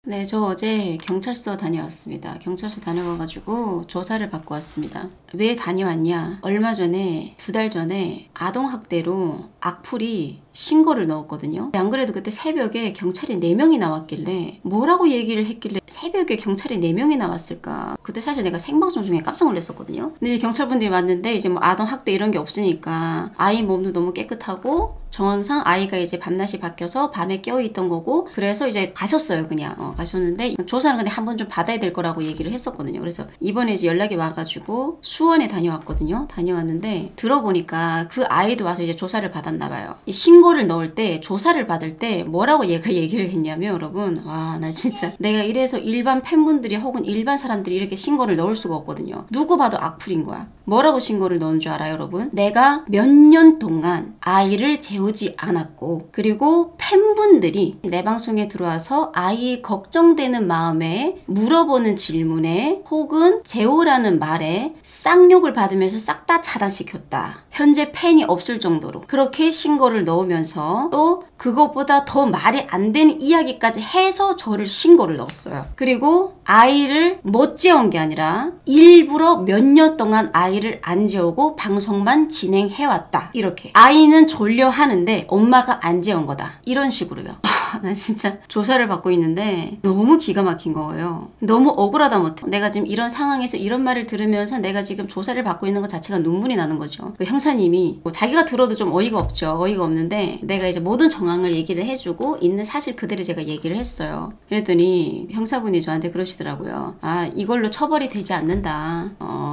네, 저 어제 경찰서 다녀왔습니다. 경찰서 다녀와가지고 조사를 받고 왔습니다. 왜 다녀왔냐? 얼마 전에, 2달 전에 아동학대로 악플이 신고를 넣었거든요. 안 그래도 그때 새벽에 경찰이 4명이 나왔길래 뭐라고 얘기를 했길래 새벽에 경찰이 4명이 나왔을까? 그때 사실 내가 생방송 중에 깜짝 놀랐었거든요. 근데 이제 경찰분들이 왔는데 이제 뭐 아동학대 이런 게 없으니까 아이 몸도 너무 깨끗하고 정황상 아이가 이제 밤낮이 바뀌어서 밤에 깨어있던 거고 그래서 이제 가셨어요. 그냥 가셨는데 조사는 근데 한 번 좀 받아야 될 거라고 얘기를 했었거든요. 그래서 이번에 이제 연락이 와가지고 수원에 다녀왔거든요. 다녀왔는데 들어보니까 그 아이도 와서 이제 조사를 받았나 봐요. 이 신고를 넣을 때 조사를 받을 때 뭐라고 얘가 얘기를 했냐면 여러분 와 나 진짜 내가 이래서 일반 팬분들이 혹은 일반 사람들이 이렇게 신고를 넣을 수가 없거든요. 누구 봐도 악플인 거야. 뭐라고 신고를 넣은 줄 알아요 여러분? 내가 몇 년 동안 아이를 재우지 않았고 그리고 팬분들이 내 방송에 들어와서 아이 걱정되는 마음에 물어보는 질문에 혹은 재우라는 말에 쌍욕을 받으면서 싹 다 차단시켰다. 현재 팬이 없을 정도로 그렇게 신고를 넣으면서 또 그것보다 더 말이 안 되는 이야기까지 해서 저를 신고를 넣었어요. 그리고 아이를 못 재운 게 아니라 일부러 몇 년 동안 아이를 안 재우고 방송만 진행해왔다. 이렇게 아이는 졸려 하는데 엄마가 안 재운 거다. 이런 식으로요. 나 진짜 조사를 받고 있는데 너무 기가 막힌 거예요. 너무 억울하다 못해. 내가 지금 이런 상황에서 이런 말을 들으면서 내가 지금 조사를 받고 있는 것 자체가 눈물이 나는 거죠. 그 형사님이 뭐 자기가 들어도 좀 어이가 없죠. 어이가 없는데 내가 이제 모든 정황을 얘기를 해주고 있는 사실 그대로 제가 얘기를 했어요. 그랬더니 형사분이 저한테 그러시더라고요. 아 이걸로 처벌이 되지 않는다.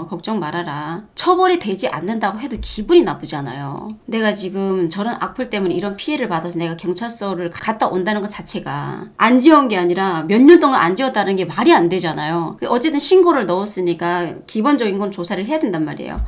걱정 말아라. 처벌이 되지 않는다고 해도 기분이 나쁘잖아요. 내가 지금 저런 악플 때문에 이런 피해를 받아서 내가 경찰서를 갔다 온다는 것 자체가 안 지운 게 아니라 몇 년 동안 안 지웠다는 게 말이 안 되잖아요. 어쨌든 신고를 넣었으니까 기본적인 건 조사를 해야 된단 말이에요.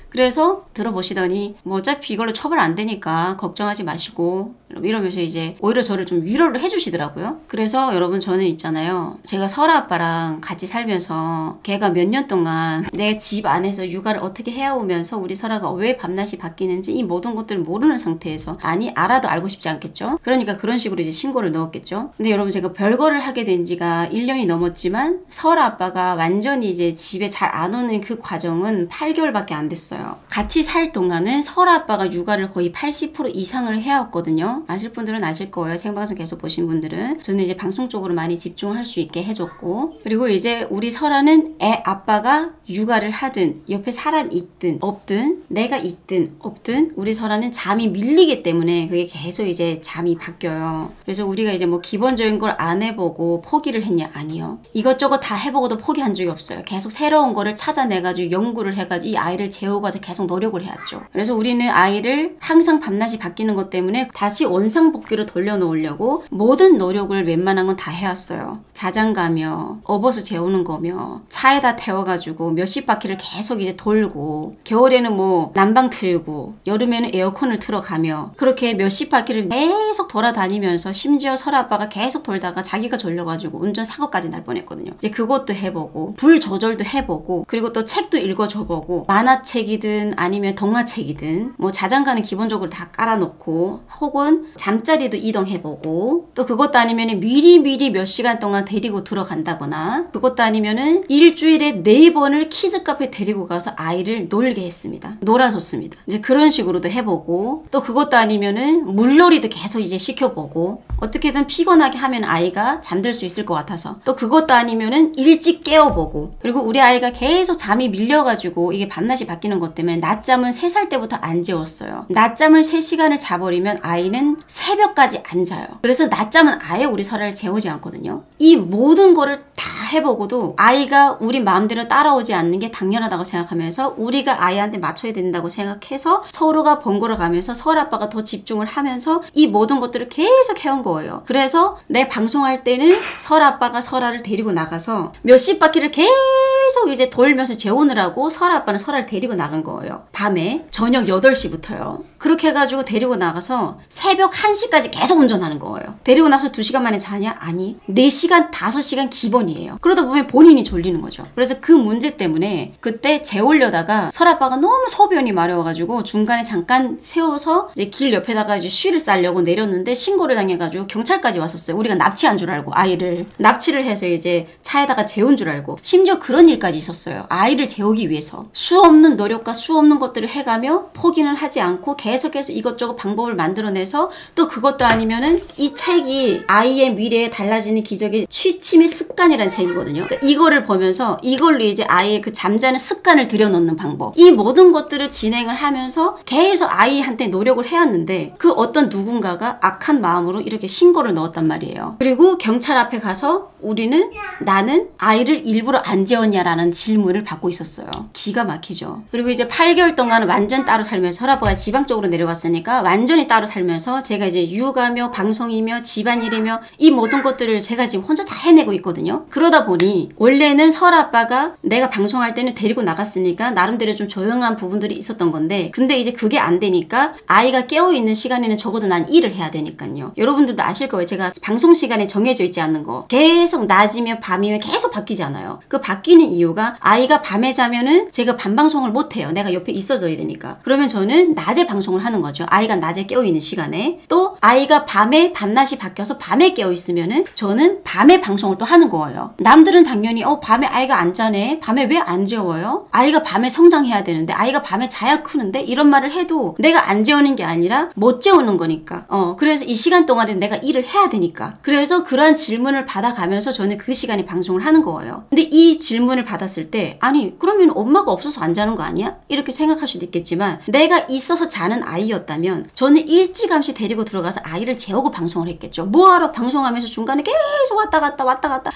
그래서 들어보시더니 뭐 어차피 이걸로 처벌 안 되니까 걱정하지 마시고 이러면서 이제 오히려 저를 좀 위로를 해주시더라고요. 그래서 여러분 저는 있잖아요. 제가 설아 아빠랑 같이 살면서 걔가 몇 년 동안 내 집 안에서 육아를 어떻게 해오면서 우리 설아가 왜 밤낮이 바뀌는지 이 모든 것들을 모르는 상태에서 아니 알아도 알고 싶지 않겠죠. 그러니까 그런 식으로 이제 신고를 넣었겠죠. 근데 여러분 제가 별거를 하게 된 지가 1년이 넘었지만 설아 아빠가 완전히 이제 집에 잘 안 오는 그 과정은 8개월밖에 안 됐어요. 같이 살 동안은 설아 아빠가 육아를 거의 80% 이상을 해왔거든요. 아실 분들은 아실 거예요. 생방송 계속 보신 분들은. 저는 이제 방송 쪽으로 많이 집중할 수 있게 해줬고 그리고 이제 우리 설아는 애 아빠가 육아를 하든 옆에 사람 있든 없든 내가 있든 없든 우리 설아는 잠이 밀리기 때문에 그게 계속 이제 잠이 바뀌어요. 그래서 우리가 이제 뭐 기본적인 걸 안 해보고 포기를 했냐? 아니요. 이것저것 다 해보고도 포기한 적이 없어요. 계속 새로운 거를 찾아내가지고 연구를 해가지고 이 아이를 재우고서 계속 노력을 해왔죠. 그래서 우리는 아이를 항상 밤낮이 바뀌는 것 때문에 다시 원상복귀로 돌려놓으려고 모든 노력을 웬만한 건 다 해왔어요. 자장가며 업어서 재우는 거며 차에다 태워가지고 몇십 바퀴를 계속 이제 돌고 겨울에는 뭐 난방 틀고 여름에는 에어컨을 틀어가며 그렇게 몇십 바퀴를 계속 돌아다니면서 심지어 설아 아빠가 계속 돌다가 자기가 졸려가지고 운전사고까지 날 뻔했거든요. 이제 그것도 해보고 불 조절도 해보고 그리고 또 책도 읽어줘보고 만화책이든 아니면 동화책이든 뭐 자장가는 기본적으로 다 깔아놓고 혹은 잠자리도 이동해보고 또 그것도 아니면 미리미리 몇 시간 동안 데리고 들어간다거나 그것도 아니면은 일주일에 4번을 키즈카페 데리고 가서 아이를 놀게 했습니다. 놀아줬습니다. 이제 그런 식으로도 해보고 또 그것도 아니면은 물놀이도 계속 이제 시켜보고 어떻게든 피곤하게 하면 아이가 잠들 수 있을 것 같아서 또 그것도 아니면은 일찍 깨워보고 그리고 우리 아이가 계속 잠이 밀려가지고 이게 밤낮이 바뀌는 것 때문에 낮잠은 3살 때부터 안 재웠어요. 낮잠을 3시간을 자버리면 아이는 새벽까지 안 자요. 그래서 낮잠은 아예 우리 설아를 재우지 않거든요. 이 모든 거를 다 해보고도 아이가 우리 마음대로 따라오지 않는 게 당연하다고 생각하면서 우리가 아이한테 맞춰야 된다고 생각해서 서로가 번거로 가면서 설 아빠가 더 집중을 하면서 이 모든 것들을 계속 해온 거예요. 그래서 내 방송할 때는 설 아빠가 설아를 데리고 나가서 몇십 바퀴를 계속 계속 이제 돌면서 재우느라고 설아 아빠는 설아를 데리고 나간 거예요. 밤에 저녁 8시부터요. 그렇게 해가지고 데리고 나가서 새벽 1시까지 계속 운전하는 거예요. 데리고 나서 2시간 만에 자냐? 아니 4시간 5시간 기본이에요. 그러다 보면 본인이 졸리는 거죠. 그래서 그 문제 때문에 그때 재우려다가 설아 아빠가 너무 소변이 마려워가지고 중간에 잠깐 세워서 이제 길 옆에다가 이제 쉬를 싸려고 내렸는데 신고를 당해가지고 경찰까지 왔었어요. 우리가 납치한 줄 알고 아이를 납치를 해서 이제 차에다가 재운 줄 알고 심지어 그런 일까지 있었어요. 아이를 재우기 위해서 수 없는 노력과 수 없는 것들을 해가며 포기는 하지 않고 계속해서 이것저것 방법을 만들어내서 또 그것도 아니면은 이 책이 아이의 미래에 달라지는 기적의 취침의 습관이라는 책이거든요. 그러니까 이거를 보면서 이걸로 이제 아이의 그 잠자는 습관을 들여놓는 방법 이 모든 것들을 진행을 하면서 계속 아이한테 노력을 해왔는데 그 어떤 누군가가 악한 마음으로 이렇게 신고를 넣었단 말이에요. 그리고 경찰 앞에 가서 나는 아이를 일부러 안 재웠냐라는 질문을 받고 있었어요. 기가 막히죠. 그리고 이제 8개월 동안 완전 따로 살면서 설아빠가 지방 쪽으로 내려갔으니까 완전히 따로 살면서 제가 이제 육아며 방송이며 집안일이며 이 모든 것들을 제가 지금 혼자 다 해내고 있거든요. 그러다 보니 원래는 설아빠가 내가 방송할 때는 데리고 나갔으니까 나름대로 좀 조용한 부분들이 있었던 건데 근데 이제 그게 안 되니까 아이가 깨어있는 시간에는 적어도 난 일을 해야 되니까요. 여러분들도 아실 거예요. 제가 방송 시간에 정해져 있지 않는 거 계속 낮이면 밤이면 계속 바뀌잖아요. 그 바뀌는 이유가 아이가 밤에 자면은 제가 밤 방송을 못해요. 내가 옆에 있어줘야 되니까. 그러면 저는 낮에 방송을 하는 거죠. 아이가 낮에 깨어있는 시간에. 또 아이가 밤에 밤낮이 바뀌어서 밤에 깨어있으면은 저는 밤에 방송을 또 하는 거예요. 남들은 당연히 밤에 아이가 안 자네. 밤에 왜 안 재워요? 아이가 밤에 성장해야 되는데 아이가 밤에 자야 크는데 이런 말을 해도 내가 안 재우는 게 아니라 못 재우는 거니까. 그래서 이 시간 동안에 내가 일을 해야 되니까. 그래서 그러한 질문을 받아가면서 저는 그 시간에 방송을 하는 거예요. 근데 이 질문을 받았을 때 아니 그러면 엄마가 없어서 안 자는 거 아니야? 이렇게 생각할 수도 있겠지만 내가 있어서 자는 아이였다면 저는 일찌감치 데리고 들어가서 아이를 재우고 방송을 했겠죠. 뭐하러 방송하면서 중간에 계속 왔다 갔다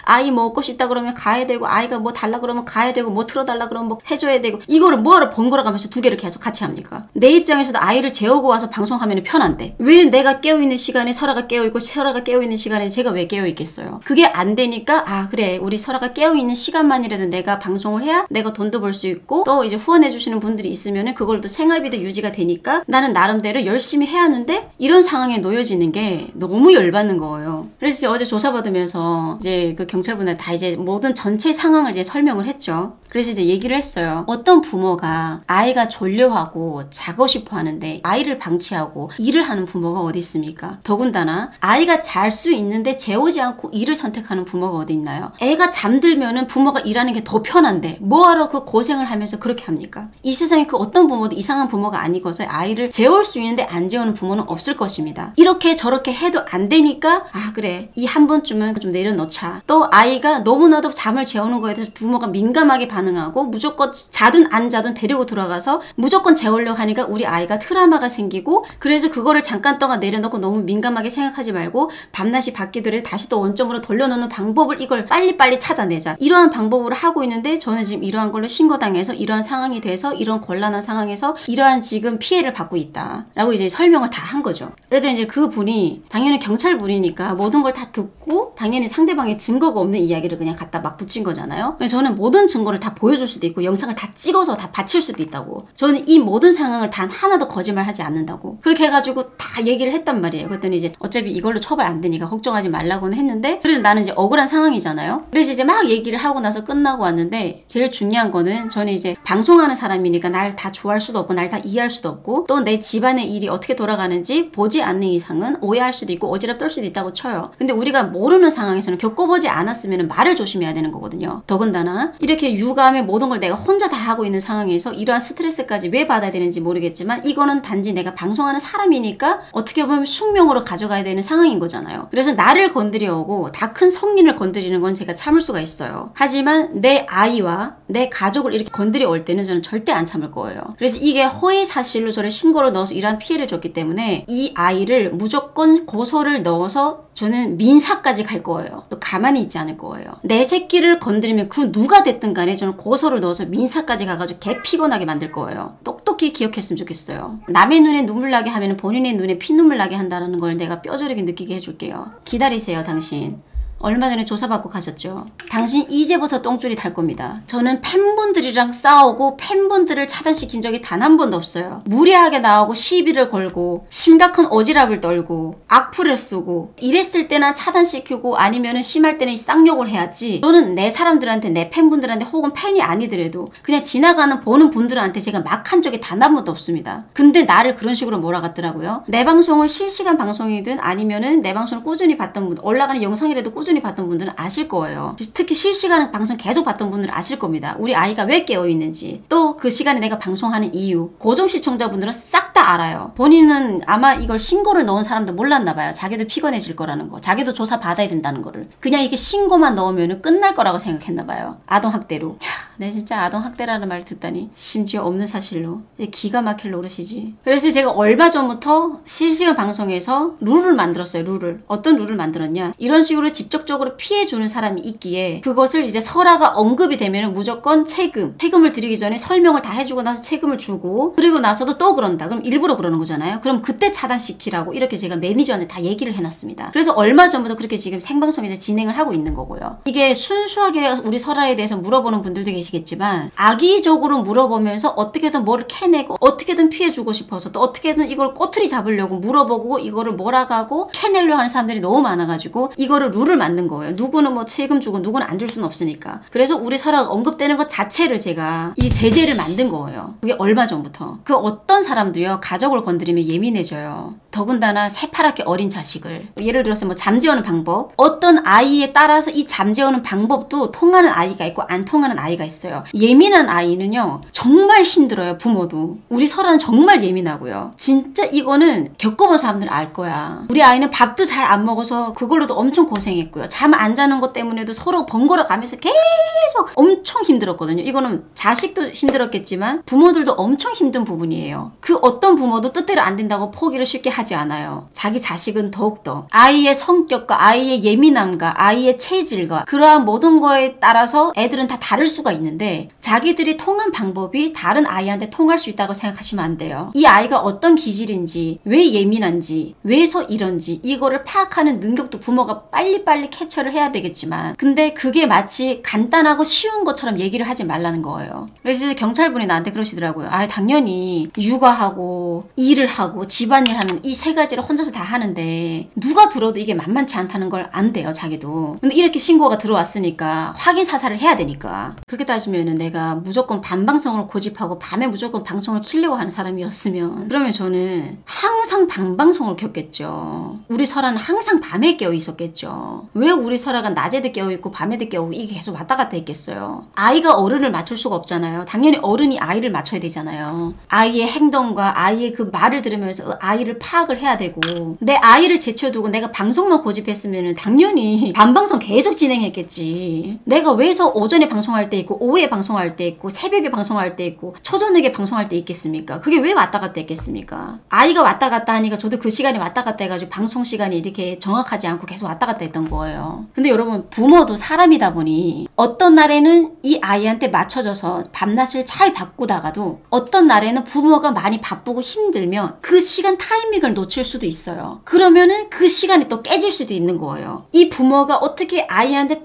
아이 뭐 먹고 싶다 그러면 가야 되고 아이가 뭐 달라 그러면 가야 되고 뭐 틀어달라 그러면 뭐 해줘야 되고 이거를 뭐하러 번갈아 가면서 두 개를 계속 같이 합니까? 내 입장에서도 아이를 재우고 와서 방송하면 편한데 왜 내가 깨어있는 시간에 설아가 깨어있고 설아가 깨어있는 시간에 제가 왜 깨어있겠어요? 그게 안 되니까 그래 우리 설아가 깨어있는 시간만이라도 내가 방송을 해야 내가 돈도 벌 수 있고 또 이제 후원해주시는 분들이 있으면은 그걸 또 생활비도 유지가 되니까 나는 나름대로 열심히 해야 하는데 이런 상황에 놓여지는 게 너무 열받는 거예요. 그래서 어제 조사받으면서 이제 그 경찰분들 다 이제 모든 전체 상황을 이제 설명을 했죠. 그래서 이제 얘기를 했어요. 어떤 부모가 아이가 졸려하고 자고 싶어 하는데 아이를 방치하고 일을 하는 부모가 어디 있습니까? 더군다나 아이가 잘 수 있는데 재우지 않고 일을 선택하는 부모가 어디 있나요? 애가 잠들면은 부모가 일하는 게 더 편한데 뭐하러 그 고생을 하면서 그렇게 합니까? 이 세상에 그 어떤 부모도 이상한 부모가 아니고서 아이를 재울 수 있는데 안 재우는 부모는 없을 것입니다. 이렇게 저렇게 해도 안 되니까 그래 이 한 번쯤은 좀 내려놓자. 또 아이가 너무나도 잠을 재우는 거에 대해서 부모가 민감하게 반응하고 무조건 자든 안 자든 데리고 들어가서 무조건 재우려고 하니까 우리 아이가 트라우마가 생기고 그래서 그거를 잠깐 동안 내려놓고 너무 민감하게 생각하지 말고 밤낮이 바뀌더라도 다시 또 원점으로 돌려놓는 방법을 이걸 빨리빨리 찾아내자. 이러한 방법으로 하고 있는데 저는 지금 이러한 걸로 신고당해서 이러한 상황이 돼서 이런 곤란한 상황에서 이러한 지금 피해를 받고 있다 라고 이제 설명을 다 한 거죠. 그래도 이제 그 분이 당연히 경찰분이니까 모든 걸 다 듣고 당연히 상대방의 증거가 없는 이야기를 그냥 갖다 막 붙인 거잖아요. 그래서 저는 모든 증거를 다 보여줄 수도 있고 영상을 다 찍어서 다 바칠 수도 있다고. 저는 이 모든 상황을 단 하나도 거짓말하지 않는다고. 그렇게 해가지고 다 얘기를 했단 말이에요. 그랬더니 이제 어차피 이걸로 처벌 안 되니까 걱정하지 말라고는 했는데 그래도 나는 이제 억울한 상황이잖아요. 그래서 이제 막 얘기를 하고 나서 끝나고 왔는데 제일 중요한 거는 저는 이제 방송하는 사람이니까 날 다 좋아할 수도 없고 날 다 이해할 수도 없고 또 내 집안의 일이 어떻게 돌아가는지 보지 않는 이상은 오해할 수도 있고 어지럽 떨 수도 있다고 쳐요. 근데 우리가 모르는 상황에서는 겪어보지 않았으면 말을 조심해야 되는 거거든요. 더군다나 이렇게 육아하며 모든 걸 내가 혼자 다 하고 있는 상황에서 이러한 스트레스까지 왜 받아야 되는지 모르겠지만 이거는 단지 내가 방송하는 사람이니까 어떻게 보면 숙명으로 가져가야 되는 상황인 거잖아요. 그래서 나를 건드려 오고 다 큰 성민을 건드리는 건 제가 참을 수가 있어요. 하지만 내 아이와 내 가족을 이렇게 건드려 올 때는 저는 절대 안 참을 거예요. 그래서 이게 허위 사실로 저를 신고를 넣어서 이러한 피해를 줬기 때문에 이 아이를 무조건 고소를 넣어서 저는 민사까지 갈 거예요. 또 가만히 있지 않을 거예요. 내 새끼를 건드리면 그 누가 됐든 간에 저는 고소를 넣어서 민사까지 가가지고 개 피곤하게 만들 거예요. 똑똑히 기억했으면 좋겠어요. 남의 눈에 눈물 나게 하면 본인의 눈에 피눈물 나게 한다는 걸 내가 뼈저리게 느끼게 해줄게요. 기다리세요, 당신. 얼마 전에 조사받고 가셨죠. 당신 이제부터 똥줄이 달 겁니다. 저는 팬분들이랑 싸우고 팬분들을 차단시킨 적이 단 한 번도 없어요. 무례하게 나오고 시비를 걸고 심각한 어지랖을 떨고 악플을 쓰고 이랬을 때나 차단시키고 아니면은 심할 때는 쌍욕을 해야지. 저는 내 사람들한테 내 팬분들한테 혹은 팬이 아니더라도 그냥 지나가는 보는 분들한테 제가 막 한 적이 단 한 번도 없습니다. 근데 나를 그런 식으로 몰아갔더라고요. 내 방송을 실시간 방송이든 아니면은 내 방송을 꾸준히 봤던 분, 올라가는 영상이라도 꾸준히 봤던 분들은 아실 거예요. 특히 실시간 방송 계속 봤던 분들은 아실 겁니다. 우리 아이가 왜 깨어있는지, 또 그 시간에 내가 방송하는 이유. 고정 시청자분들은 싹 다 알아요. 본인은 아마 이걸 신고를 넣은 사람도 몰랐나 봐요. 자기도 피곤해질 거라는 거, 자기도 조사 받아야 된다는 거를. 그냥 이게 신고만 넣으면 끝날 거라고 생각했나 봐요. 아동학대로. 내 진짜 아동학대라는 말 듣다니 심지어 없는 사실로 기가 막힐 노릇이지. 그래서 제가 얼마 전부터 실시간 방송에서 룰을 만들었어요. 룰을. 어떤 룰을 만들었냐, 이런 식으로 직접적으로 피해주는 사람이 있기에 그것을 이제 설화가 언급이 되면 무조건 책임을 드리기 전에 설명을 다 해주고 나서 책임을 주고, 그리고 나서도 또 그런다 그럼 일부러 그러는 거잖아요. 그럼 그때 차단시키라고 이렇게 제가 매니저한테 다 얘기를 해놨습니다. 그래서 얼마 전부터 그렇게 지금 생방송에서 진행을 하고 있는 거고요. 이게 순수하게 우리 설화에 대해서 물어보는 분들도 계시겠지만 악의적으로 물어보면서 어떻게든 뭐를 캐내고 어떻게든 피해주고 싶어서 또 어떻게든 이걸 꼬투리 잡으려고 물어보고 이거를 몰아가고 캐내려 하는 사람들이 너무 많아가지고 이거를 룰을 만든 거예요. 누구는 뭐 책임 주고 누구는 안 줄 수는 없으니까. 그래서 우리 설화가 언급되는 것 자체를 제가 이 제재를 만든 거예요. 그게 얼마 전부터. 그 어떤 사람도요, 가족을 건드리면 예민해져요. 더군다나 새파랗게 어린 자식을, 예를 들어서 뭐 잠재우는 방법, 어떤 아이에 따라서 이 잠재우는 방법도 통하는 아이가 있고 안 통하는 아이가 있어요. 예민한 아이는요 정말 힘들어요. 부모도. 우리 설아는 정말 예민하고요. 진짜 이거는 겪어본 사람들 알 거야. 우리 아이는 밥도 잘 안 먹어서 그걸로도 엄청 고생했고요. 잠 안 자는 것 때문에도 서로 번거로 가면서 계속 엄청 힘들었거든요. 이거는 자식도 힘들었겠지만 부모들도 엄청 힘든 부분이에요. 그 어떤 부모도 뜻대로 안 된다고 포기를 쉽게 하지 않아요. 자기 자식은 더욱더 아이의 성격과 아이의 예민함과 아이의 체질과 그러한 모든 거에 따라서 애들은 다 다를 수가 있는데 자기들이 통한 방법이 다른 아이한테 통할 수 있다고 생각하시면 안 돼요. 이 아이가 어떤 기질인지, 왜 예민한지, 왜서 이런지 이거를 파악하는 능력도 부모가 빨리빨리 캐처를 해야 되겠지만, 근데 그게 마치 간단하고 쉬운 것처럼 얘기를 하지 말라는 거예요. 그래서 경찰분이 나한테 그러시더라고요. 아, 당연히 육아하고 일을 하고 집안일 하는 이 세 가지를 혼자서 다 하는데 누가 들어도 이게 만만치 않다는 걸 안대요, 자기도. 근데 이렇게 신고가 들어왔으니까 확인 사살을 해야 되니까. 그렇게 따지면은 내가 무조건 반방송을 고집하고 밤에 무조건 방송을 키려고 하는 사람이었으면, 그러면 저는 항상 반방송을 켰겠죠. 우리 설아는 항상 밤에 깨어 있었겠죠. 왜 우리 설아가 낮에도 깨어 있고 밤에도 깨어 있고 이게 계속 왔다 갔다 했겠어요. 아이가 어른을 맞출 수가 없잖아요. 당연히 어른이 아이를 맞춰야 되잖아요. 아이의 행동과 아이의 그 말을 들으면서 아이를 파악을 해야 되고, 내 아이를 제쳐두고 내가 방송만 고집했으면 당연히 반방송 계속 진행했겠지. 내가 왜서 오전에 방송할 때 있고 오후에 방송할 때 있고 새벽에 방송할 때 있고 초저녁에 방송할 때 있겠습니까? 그게 왜 왔다 갔다 했겠습니까? 아이가 왔다 갔다 하니까 저도 그 시간에 왔다 갔다 해가지고 방송 시간이 이렇게 정확하지 않고 계속 왔다 갔다 했던 거예요. 근데 여러분, 부모도 사람이다 보니 어떤 날에는 이 아이한테 맞춰져서 밤낮을 잘 바꾸다가도 어떤 날에는 부모가 많이 바쁘고 힘들면 그 시간 타이밍을 놓칠 수도 있어요. 그러면은 그 시간이 또 깨질 수도 있는 거예요. 이 부모가 어떻게 아이한테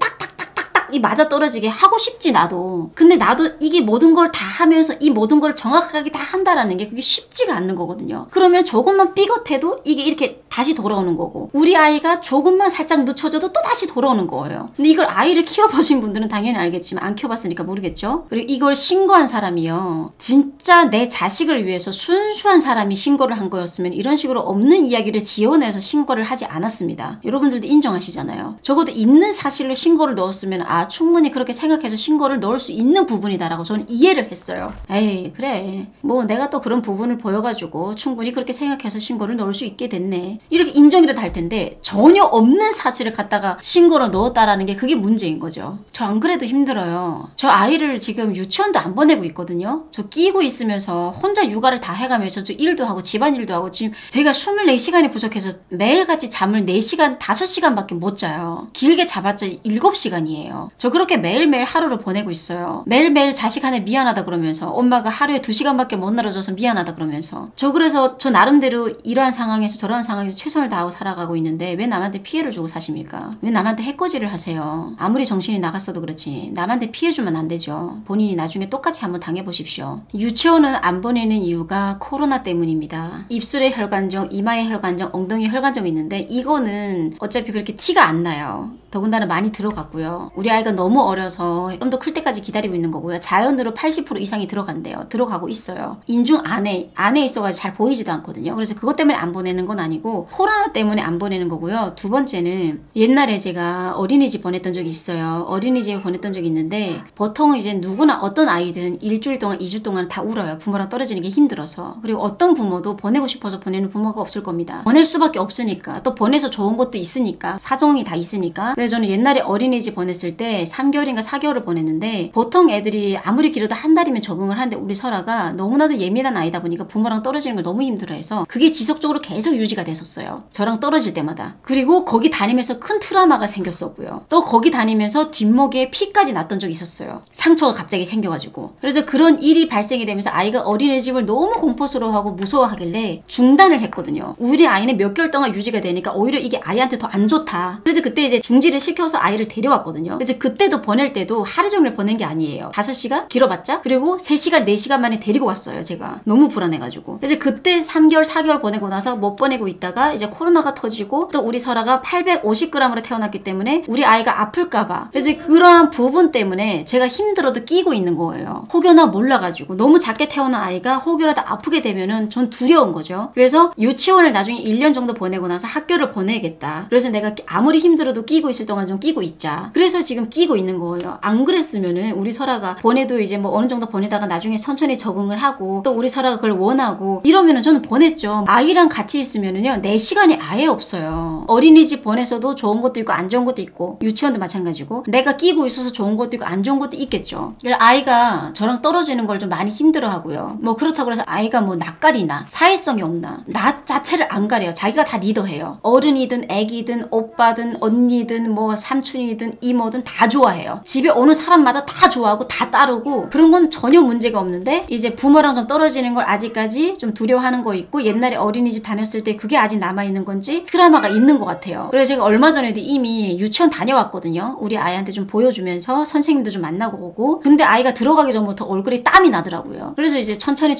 이 맞아떨어지게 하고 싶지 나도. 근데 나도 이게 모든 걸 다 하면서 이 모든 걸 정확하게 다 한다라는 게 그게 쉽지가 않는 거거든요. 그러면 조금만 삐걱해도 이게 이렇게 다시 돌아오는 거고, 우리 아이가 조금만 살짝 늦춰져도 또 다시 돌아오는 거예요. 근데 이걸 아이를 키워보신 분들은 당연히 알겠지만 안 키워봤으니까 모르겠죠. 그리고 이걸 신고한 사람이요, 진짜 내 자식을 위해서 순수한 사람이 신고를 한 거였으면 이런 식으로 없는 이야기를 지어내서 신고를 하지 않았습니다. 여러분들도 인정하시잖아요. 적어도 있는 사실로 신고를 넣었으면 아, 충분히 그렇게 생각해서 신고를 넣을 수 있는 부분이다라고 저는 이해를 했어요. 에이, 그래, 뭐 내가 또 그런 부분을 보여가지고 충분히 그렇게 생각해서 신고를 넣을 수 있게 됐네, 이렇게 인정이라도 할 텐데 전혀 없는 사실을 갖다가 신고를 넣었다라는 게 그게 문제인 거죠. 저 안 그래도 힘들어요. 저 아이를 지금 유치원도 안 보내고 있거든요. 저 끼고 있으면서 혼자 육아를 다 해가면서 저 일도 하고 집안일도 하고, 지금 제가 24시간이 부족해서 매일같이 잠을 4시간, 5시간밖에 못 자요. 길게 잡았자 7시간이에요. 저 그렇게 매일매일 하루를 보내고 있어요. 매일매일 자식한테 미안하다 그러면서, 엄마가 하루에 2시간밖에 못 놀아줘서 미안하다 그러면서. 저 그래서 저 나름대로 이러한 상황에서 저러한 상황에서 위해서 최선을 다하고 살아가고 있는데 왜 남한테 피해를 주고 사십니까? 왜 남한테 해코지를 하세요? 아무리 정신이 나갔어도 그렇지 남한테 피해 주면 안 되죠. 본인이 나중에 똑같이 한번 당해보십시오. 유치원은 안 보내는 이유가 코로나 때문입니다. 입술에 혈관종, 이마에 혈관종, 엉덩이에 혈관종이 있는데 이거는 어차피 그렇게 티가 안 나요. 더군다나 많이 들어갔고요. 우리 아이가 너무 어려서 좀 더 클 때까지 기다리고 있는 거고요. 자연으로 80% 이상이 들어간대요. 들어가고 있어요. 인중 안에 있어가지고 잘 보이지도 않거든요. 그래서 그것 때문에 안 보내는 건 아니고 코로나 때문에 안 보내는 거고요. 두 번째는 옛날에 제가 어린이집 보냈던 적이 있어요. 어린이집에 보냈던 적이 있는데 보통 이제 누구나 어떤 아이든 일주일 동안 2주 동안 다 울어요. 부모랑 떨어지는 게 힘들어서. 그리고 어떤 부모도 보내고 싶어서 보내는 부모가 없을 겁니다. 보낼 수밖에 없으니까 또 보내서 좋은 것도 있으니까 사정이 다 있으니까. 그래서 저는 옛날에 어린이집 보냈을 때 3개월인가 4개월을 보냈는데 보통 애들이 아무리 길어도 한 달이면 적응을 하는데 우리 설아가 너무나도 예민한 아이다 보니까 부모랑 떨어지는 걸 너무 힘들어해서 그게 지속적으로 계속 유지가 됐었어요. 저랑 떨어질 때마다. 그리고 거기 다니면서 큰 트라우마가 생겼었고요. 또 거기 다니면서 뒷목에 피까지 났던 적이 있었어요. 상처가 갑자기 생겨가지고. 그래서 그런 일이 발생이 되면서 아이가 어린이집을 너무 공포스러워하고 무서워하길래 중단을 했거든요. 우리 아이는 몇 개월 동안 유지가 되니까 오히려 이게 아이한테 더 안 좋다. 그래서 그때 이제 중지를 시켜서 아이를 데려왔거든요. 그래서 그때도 보낼 때도 하루 종일 보낸 게 아니에요. 5시간? 길어봤자? 그리고 3시간, 4시간 만에 데리고 왔어요. 제가. 너무 불안해가지고. 그래서 그때 3개월, 4개월 보내고 나서 못 보내고 있다가 이제 코로나가 터지고 또 우리 설아가 850g으로 태어났기 때문에 우리 아이가 아플까봐. 그래서 그러한 부분 때문에 제가 힘들어도 끼고 있는 거예요. 혹여나 몰라가지고. 너무 작게 태어난 아이가 혹여라도 아프게 되면은 전 두려운 거죠. 그래서 유치원을 나중에 1년 정도 보내고 나서 학교를 보내야겠다. 그래서 내가 아무리 힘들어도 끼고 있을 동안 좀 끼고 있자. 그래서 지금 끼고 있는 거예요. 안 그랬으면은 우리 설아가 보내도 이제 뭐 어느 정도 보내다가 나중에 천천히 적응을 하고 또 우리 설아가 그걸 원하고 이러면은 저는 보냈죠. 아이랑 같이 있으면은요 내 시간이 아예 없어요. 어린이집 보내서도 좋은 것도 있고 안 좋은 것도 있고 유치원도 마찬가지고 내가 끼고 있어서 좋은 것도 있고 안 좋은 것도 있겠죠. 아이가 저랑 떨어지는 걸 좀 많이 힘들어하고요. 뭐 그렇다고 해서 아이가 뭐 낯가리나 사회성이 없나 나 자체를 안 가려요. 자기가 다 리더해요. 어른이든 애기든 오빠든 언니든 뭐 삼촌이든 이모든 다 좋아해요. 집에 오는 사람마다 다 좋아하고 다 따르고 그런 건 전혀 문제가 없는데 이제 부모랑 좀 떨어지는 걸 아직까지 좀 두려워하는 거 있고 옛날에 어린이집 다녔을 때 그게 아직 남아있는 건지 트라우마가 있는 것 같아요. 그래서 제가 얼마 전에도 이미 유치원 다녀왔거든요. 우리 아이한테 좀 보여주면서 선생님도 좀 만나고 오고 근데 아이가 들어가기 전부터 얼굴에 땀이 나더라고요. 그래서 이제 천천히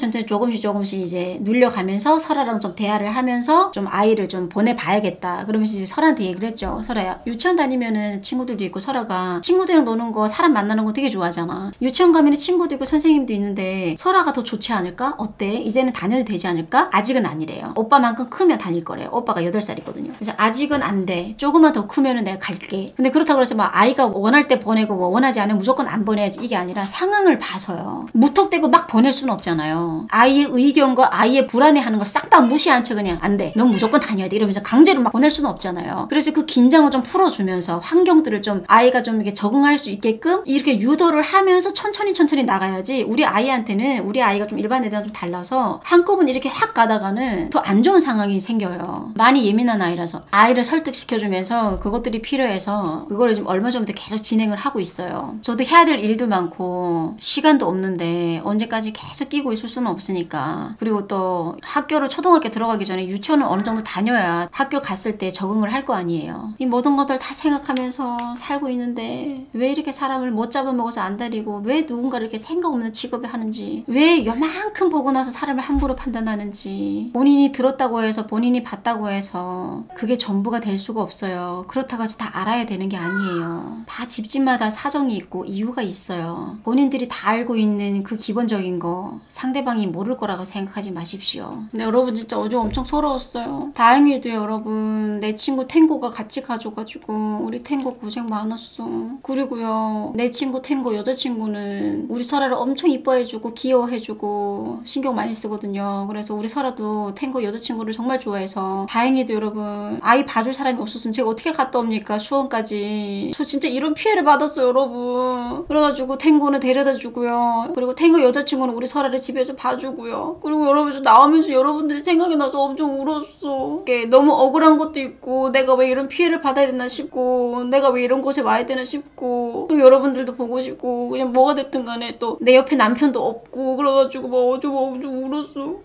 조금씩 이제 눌려가면서 설아랑 좀 대화를 하면서 좀 아이를 좀 보내봐야겠다. 그러면서 이제 설아한테 얘기를 했죠. 설아야 유치원 다니면은 친구들도 있고 설아가 친구들이랑 노는 거 사람 만나는 거 되게 좋아하잖아. 유치원 가면 친구도 있고 선생님도 있는데 설아가 더 좋지 않을까? 어때? 이제는 다녀도 되지 않을까? 아직은 아니래요. 오빠만큼 크면 다닐 거래요. 오빠가 8살이거든요. 그래서 아직은 안 돼. 조금만 더 크면은 내가 갈게. 근데 그렇다고 해서 막 아이가 원할 때 보내고 뭐 원하지 않으면 무조건 안 보내야지 이게 아니라 상황을 봐서요. 무턱대고 막 보낼 수는 없잖아요. 아이의 의견과 아이의 불안해하는 걸 싹 다 무시한 채 그냥 안 돼. 넌 무조건 다녀야 돼. 이러면서 강제로 막 보낼 수는 없잖아요. 그래서 그 긴장을 좀 풀어주면서 환경들을 좀 아이가 좀 이렇게 적응할 수 있게끔 이렇게 유도를 하면서 천천히 나가야지 우리 아이한테는 우리 아이가 좀 일반 애들이랑 좀 달라서 한꺼번에 이렇게 확 가다가는 더 안 좋은 상황이 생겨요. 많이 예민한 아이라서 아이를 설득시켜주면서 그것들이 필요해서 그거를 지금 얼마 전부터 계속 진행을 하고 있어요. 저도 해야 될 일도 많고 시간도 없는데 언제까지 계속 끼고 있을 수는 없으니까. 그리고 또 학교를 초등학교 들어가기 전에 유치원을 어느 정도 다녀야 학교 갔을 때 적응을 할 거 아니에요. 이 모든 것들 다 생각하면서 살고 있는데 왜 이렇게 사람을 못 잡아먹어서 안 다리고 왜 누군가를 이렇게 생각 없는 취급을 하는지 왜 요만큼 보고 나서 사람을 함부로 판단하는지 본인이 들었다고 해서 본인이 봤다고 해서 그게 전부가 될 수가 없어요. 그렇다고 해서 다 알아야 되는 게 아니에요. 다 집집마다 사정이 있고 이유가 있어요. 본인들이 다 알고 있는 그 기본적인 거 상대방이 모를 거라고 생각하지 마십시오. 근데 여러분 진짜 어제 엄청 서러웠어요. 다행히도 여러분 내 친구 탱고가 같이 가져가지고 우리 탱고 고생 많았어. 그리고요 내 친구 탱고 여자친구는 우리 설아를 엄청 이뻐해주고 귀여워해주고 신경 많이 쓰거든요. 그래서 우리 설아도 탱고 여자친구를 정말 좋아해서 다행히도 여러분 아이 봐줄 사람이 없었으면 제가 어떻게 갔다 옵니까? 수원까지. 저 진짜 이런 피해를 받았어요 여러분. 그래가지고 탱고는 데려다 주고요. 그리고 탱고 여자친구는 우리 설아를 집에서 봐주고요. 그리고 여러분 저 나오면서 여러분들이 생각이 나서 엄청 울었어. 이게 너무 억울한 것도 있고 내가 왜 이런 피해를 받아야 되나 싶고 내가 왜 이런 곳에 와야 되나 싶고 그리고 여러분들도 보고 싶고 그냥 뭐가 됐든 간에 또 내 옆에 남편도 없고 그래가지고 막 어제 막 엄청 울었어.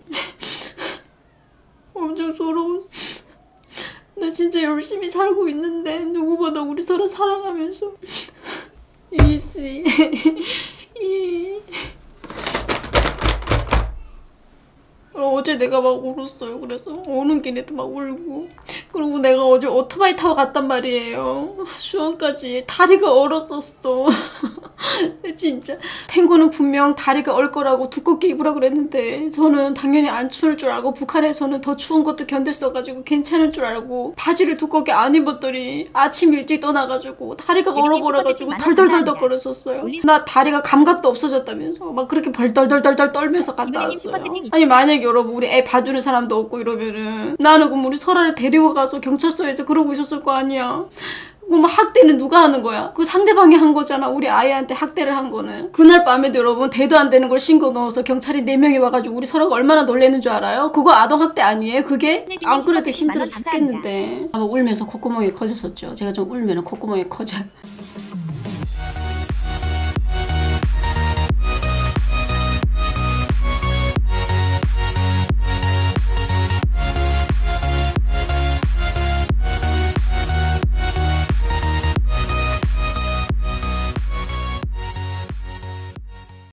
엄청 서러웠어. 나 진짜 열심히 살고 있는데 누구보다 우리 서로 사랑하면서 이씨 어제 내가 막 울었어요. 그래서 오는 길에도 막 울고 그리고 내가 어제 오토바이 타고 갔단 말이에요. 수원까지. 다리가 얼었었어. 진짜 탱고는 분명 다리가 얼 거라고 두껍게 입으라 그랬는데 저는 당연히 안 추울 줄 알고 북한에서는 더 추운 것도 견뎠어가지고 괜찮을 줄 알고 바지를 두껍게 안 입었더니 아침 일찍 떠나가지고 다리가 얼어버려가지고 덜덜덜덜 거렸었어요. 나 다리가 감각도 없어졌다면서 막 그렇게 벌덜덜덜덜 떨면서 갔다 왔어요. 아니 만약에 여러분 우리 애 봐주는 사람도 없고 이러면은 나는 그럼 우리 설아를 데리고 가서 경찰서에서 그러고 있었을 거 아니야. 그럼 학대는 누가 하는 거야? 그 상대방이 한 거잖아. 우리 아이한테 학대를 한 거는. 그날 밤에도 여러분 대도 안 되는 걸 신고 넣어서 경찰이 4명이 와가지고 우리 설아가 얼마나 놀래는 줄 알아요? 그거 아동학대 아니에요? 그게? 안 그래도 힘들어 죽겠는데. 아마 울면서 콧구멍이 커졌었죠. 제가 좀 울면 콧구멍이 커져요.